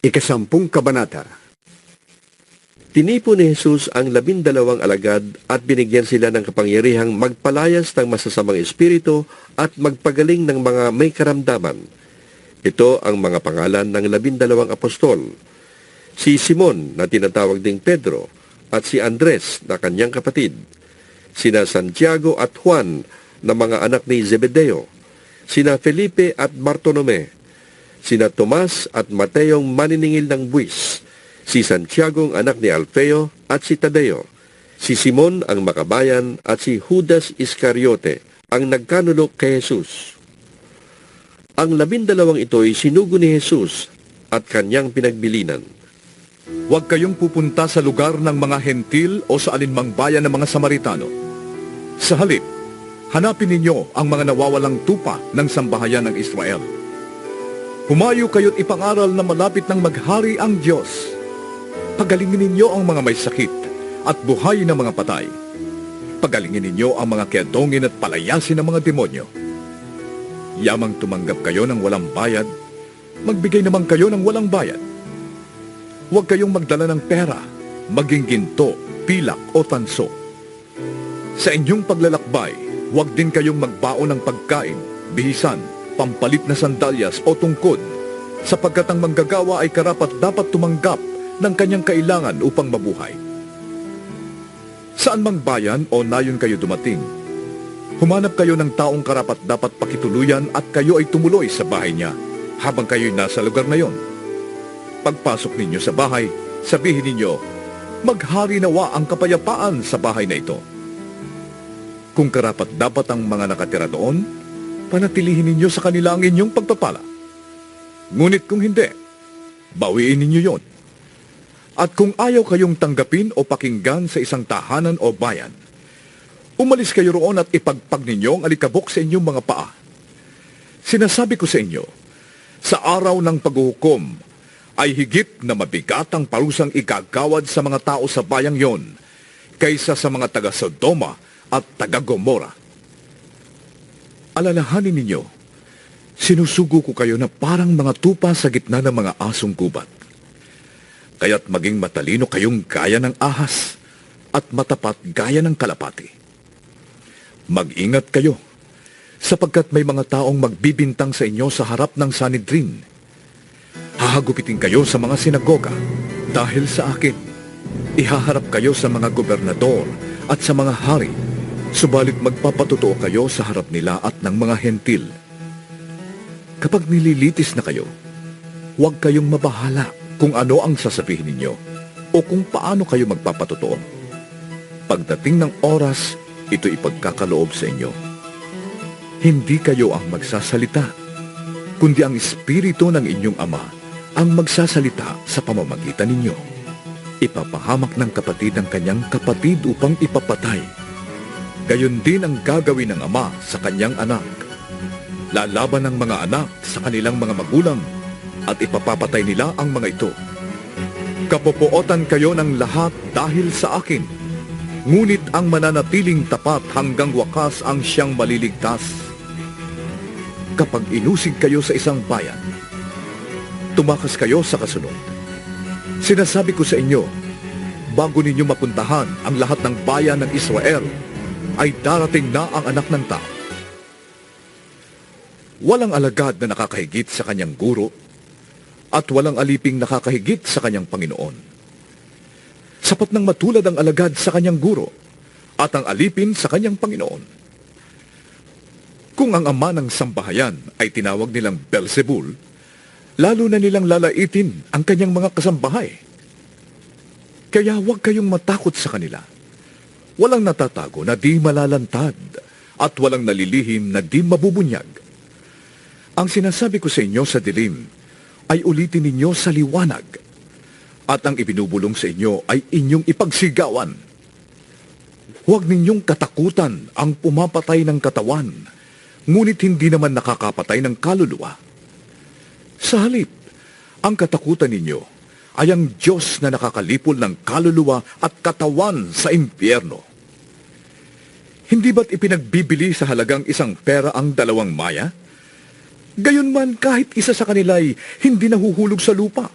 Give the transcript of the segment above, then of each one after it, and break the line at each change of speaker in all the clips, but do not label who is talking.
Ikasampung Kabanata.
Tinipo ni Jesus ang 12 alagad at binigyan sila ng kapangyarihang magpalayas ng masasamang espiritu at magpagaling ng mga may karamdaman. Ito ang mga pangalan ng 12 apostol: si Simon na tinatawag ding Pedro at si Andres na kanyang kapatid, sina Santiago at Juan na mga anak ni Zebedeo, sina Felipe at Bartolome, sina Tomas at Mateong maniningil ng buwis, si Santiago ang anak ni Alfeo at si Tadeo, si Simon ang makabayan at si Judas Iscariote ang nagkanulok kay Jesus. Ang 12 ito'y sinugo ni Jesus at kanyang pinagbilinan.
Huwag kayong pupunta sa lugar ng mga hentil o sa alinmang bayan ng mga Samaritano. Sa halip, hanapin ninyo ang mga nawawalang tupa ng sambahayan ng Israel. Humayo kayo't ipangaral na malapit ng maghari ang Diyos. Pagalingin ninyo ang mga may sakit at buhayin ang mga patay. Pagalingin ninyo ang mga kiadongin at palayasin ang mga demonyo. Yamang tumanggap kayo ng walang bayad, magbigay naman kayo ng walang bayad. Huwag kayong magdala ng pera, maging ginto, pilak o tanso. Sa inyong paglalakbay, huwag din kayong magbaon ng pagkain, bihisan, pampalit na sandalyas o tungkod, sapagkat ang manggagawa ay karapat-dapat tumanggap ng kanyang kailangan upang mabuhay. Saan mang bayan o nayon kayo dumating, humanap kayo ng taong karapat-dapat pakituluyan at kayo ay tumuloy sa bahay niya habang kayo'y nasa lugar na yon. Pagpasok ninyo sa bahay, sabihin ninyo, maghari nawa ang kapayapaan sa bahay na ito. Kung karapat-dapat ang mga nakatira doon, panatilihin ninyo sa kanila ang inyong pagpapala. Ngunit kung hindi, bawiin ninyo yon. At kung ayaw kayong tanggapin o pakinggan sa isang tahanan o bayan, umalis kayo roon at ipagpag ninyo ang alikabok sa inyong mga paa. Sinasabi ko sa inyo, sa araw ng paghuhukom ay higit na mabigat ang parusang igagawad sa mga tao sa bayang yon kaysa sa mga taga-Sodoma at taga-Gomora. Alalahanin ninyo, sinusugo ko kayo na parang mga tupa sa gitna ng mga asong gubat. Kaya't maging matalino kayong gaya ng ahas at matapat gaya ng kalapati. Mag-ingat kayo, sapagkat may mga taong magbibintang sa inyo sa harap ng Sanhedrin. Hahagupitin kayo sa mga sinagoga dahil sa akin. Ihaharap kayo sa mga gobernador at sa mga hari, subalit magpapatotoo kayo sa harap nila at ng mga hentil. Kapag nililitis na kayo, huwag kayong mabahala kung ano ang sasabihin ninyo o kung paano kayo magpapatotoo. Pagdating ng oras, ito ipagkakaloob sa inyo. Hindi kayo ang magsasalita, kundi ang Espiritu ng inyong Ama ang magsasalita sa pamamagitan ninyo. Ipapahamak ng kapatid ang kanyang kapatid upang ipapatay. Gayon din ang gagawin ng ama sa kanyang anak. Lalaban ng mga anak sa kanilang mga magulang at ipapapatay nila ang mga ito. Kapopootan kayo ng lahat dahil sa akin, ngunit ang mananatiling tapat hanggang wakas ang siyang maliligtas. Kapag inusig kayo sa isang bayan, tumakas kayo sa kasunod. Sinasabi ko sa inyo, bago ninyo mapuntahan ang lahat ng bayan ng Israel, ay darating na ang anak ng tao. Walang alagad na nakakahigit sa kanyang guro, at walang aliping nakakahigit sa kanyang Panginoon. Sapat nang matulad ang alagad sa kanyang guro, at ang alipin sa kanyang Panginoon. Kung ang ama ng sambahayan ay tinawag nilang Beelzebul, lalo na nilang lalaitin ang kanyang mga kasambahay. Kaya huwag kayong matakot sa kanila. Walang natatago na di malalantad, at walang nalilihim na di mabubunyag. Ang sinasabi ko sa inyo sa dilim, ay ulitin ninyo sa liwanag, at ang ibinubulong sa inyo ay inyong ipagsigawan. Huwag ninyong katakutan ang pumapatay ng katawan, ngunit hindi naman nakakapatay ng kaluluwa. Sa halip, ang katakutan ninyo ay ang Diyos na nakakalipol ng kaluluwa at katawan sa impyerno. Hindi ba't ipinagbibili sa halagang 1 pera ang 2 maya? Gayunman kahit isa sa kanila ay hindi nahuhulog sa lupa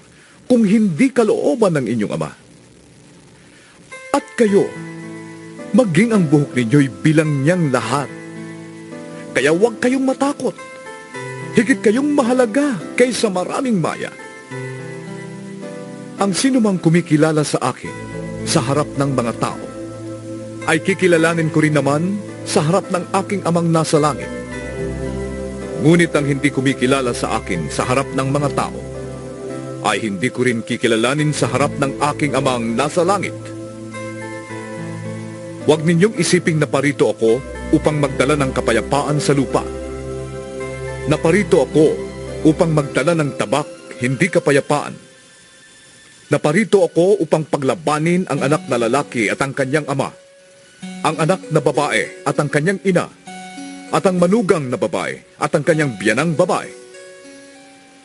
kung hindi kalooban ng inyong ama. At kayo, maging ang buhok ninyo'y bilang niyang lahat. Kaya huwag kayong matakot. Higit kayong mahalaga kaysa maraming maya. Ang sinumang kumikilala sa akin sa harap ng mga tao, ay kikilalanin ko rin naman sa harap ng aking amang nasa langit. Ngunit ang hindi kumikilala sa akin sa harap ng mga tao, ay hindi ko rin kikilalanin sa harap ng aking amang nasa langit. Huwag ninyong isiping naparito ako upang magdala ng kapayapaan sa lupa. Naparito ako upang magdala ng tabak, hindi kapayapaan. Naparito ako upang paglabanin ang anak na lalaki at ang kanyang ama, ang anak na babae at ang kanyang ina, at ang manugang na babae at ang kanyang biyanang babae.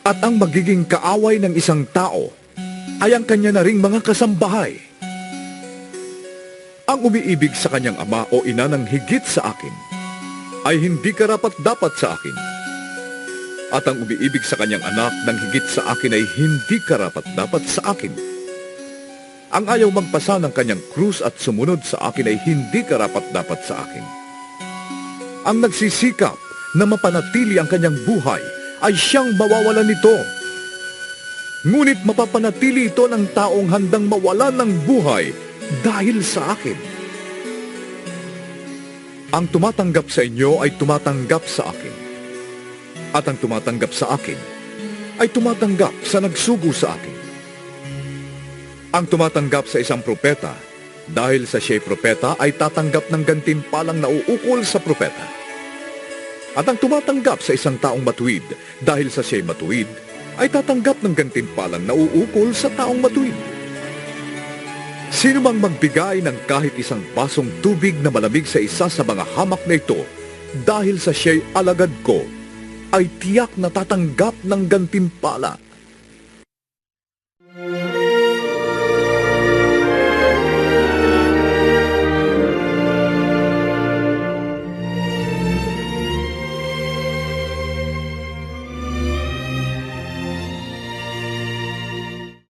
At ang magiging kaaway ng isang tao ay ang kanya na ring mga kasambahay. Ang umiibig sa kanyang ama o ina ng higit sa akin ay hindi karapat-dapat sa akin. At ang umiibig sa kanyang anak ng higit sa akin ay hindi karapat-dapat sa akin. Ang ayaw magpasa ng kanyang krus at sumunod sa akin ay hindi karapat-dapat sa akin. Ang nagsisikap na mapanatili ang kanyang buhay ay siyang mawawalan nito. Ngunit mapapanatili ito ng taong handang mawalan ng buhay dahil sa akin. Ang tumatanggap sa inyo ay tumatanggap sa akin. At ang tumatanggap sa akin ay tumatanggap sa nagsugo sa akin. Ang tumatanggap sa isang propeta, dahil sa siya'y propeta ay tatanggap ng gantimpalang nauukol sa propeta. At ang tumatanggap sa isang taong matuwid, dahil sa siya'y matuwid, ay tatanggap ng gantimpalang nauukol sa taong matuwid. Sino mang magbigay ng kahit isang basong tubig na malamig sa isa sa mga hamak na ito, dahil sa siya'y alagad ko, ay tiyak na tatanggap ng gantimpala.